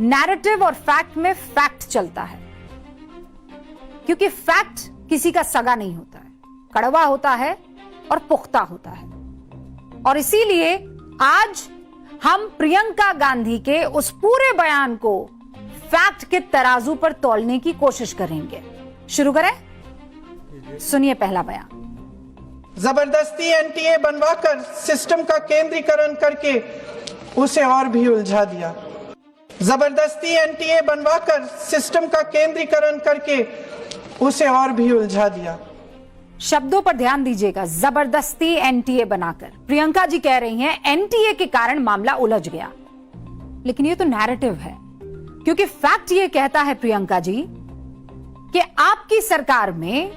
Narrative और fact में fact चलता है, क्योंकि फैक्ट किसी का सगा नहीं होता है, कड़वा होता है और पुख्ता होता है। और इसीलिए आज हम प्रियंका गांधी के उस पूरे बयान को फैक्ट के तराजू पर तौलने की कोशिश करेंगे। शुरू करें, सुनिए पहला बयान। जबरदस्ती एनटीए बनवाकर सिस्टम का केंद्रीकरण करके उसे और भी उलझा दिया। जबरदस्ती एनटीए बनवाकर सिस्टम का केंद्रीकरण करके उसे और भी उलझा दिया। शब्दों पर ध्यान दीजिएगा। जबरदस्ती एनटीए बनाकर, प्रियंका जी कह रही हैं एनटीए के कारण मामला उलझ गया, लेकिन ये तो नैरेटिव है, क्योंकि फैक्ट ये कहता है प्रियंका जी कि आपकी सरकार में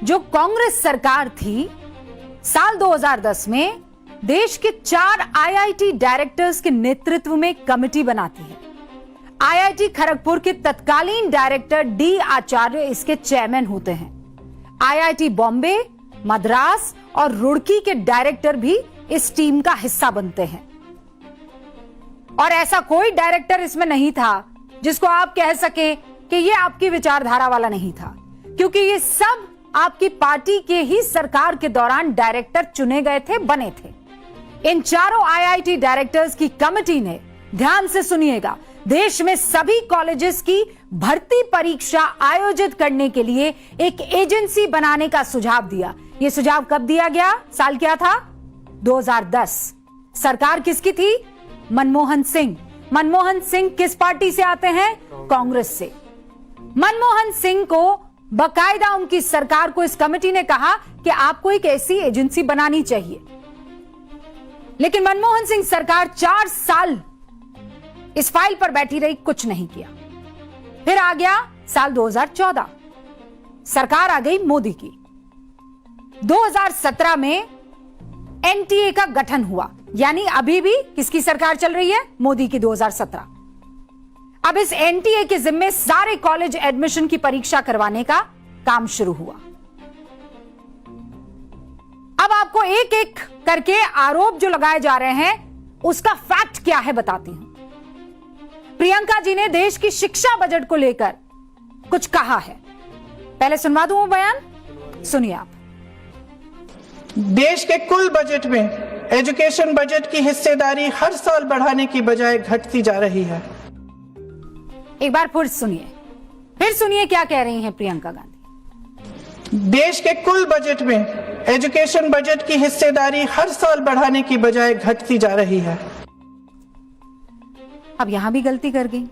जो कांग्रेस सरकार थी, साल 2010 में देश के 4 आईआईटी डायरेक्टर्स के नेतृत्व में कमेटी बनाती है। आईआईटी खड़गपुर के तत्कालीन डायरेक्टर डी आचार्य इसके चेयरमैन होते हैं। आईआईटी बॉम्बे, मद्रास और रुड़की के डायरेक्टर भी इस टीम का हिस्सा बनते हैं। और ऐसा कोई डायरेक्टर इसमें नहीं था जिसको आप कह सके कि ये आपकी विचारधारा वाला नहीं था, क्योंकि ये सब आपकी पार्टी के ही सरकार के दौरान डायरेक्टर चुने गए थे, बने थे। इन चारों आईआईटी डायरेक्टर्स की कमेटी ने, ध्यान से सुनिएगा, देश में सभी कॉलेजेस की भर्ती परीक्षा आयोजित करने के लिए एक एजेंसी बनाने का सुझाव दिया। यह सुझाव कब दिया गया? साल क्या था? 2010। सरकार किसकी थी? मनमोहन सिंह। मनमोहन सिंह किस पार्टी से आते हैं? कांग्रेस से। मनमोहन सिंह को बकायदा उनकी सरकार को इस कमेटी ने कहा कि आपको एक ऐसी एजेंसी बनानी चाहिए, लेकिन मनमोहन सिंह सरकार 4 साल इस फाइल पर बैठी रही, कुछ नहीं किया। फिर आ गया साल 2014, सरकार आ गई मोदी की। 2017 में एनटीए का गठन हुआ, यानी अभी भी किसकी सरकार चल रही है? मोदी की 2017। अब इस एनटीए के जिम्मे सारे कॉलेज एडमिशन की परीक्षा करवाने का काम शुरू हुआ। अब आपको एक एक करके आरोप जो लगाए जा रहे हैं उसका फैक्ट क्या है बताती हूं। प्रियंका जी ने देश की शिक्षा बजट को लेकर कुछ कहा है, पहले सुनवा दूं वो बयान, सुनिए आप। देश के कुल बजट में एजुकेशन बजट की हिस्सेदारी हर साल बढ़ाने की बजाय घटती जा रही है। एक बार फिर सुनिए क्या कह रही हैं प्रियंका गांधी। देश के कुल बजट में एजुकेशन बजट की हिस्सेदारी हर साल बढ़ाने की बजाय घटती जा रही है। अब यहां भी गलती कर गई।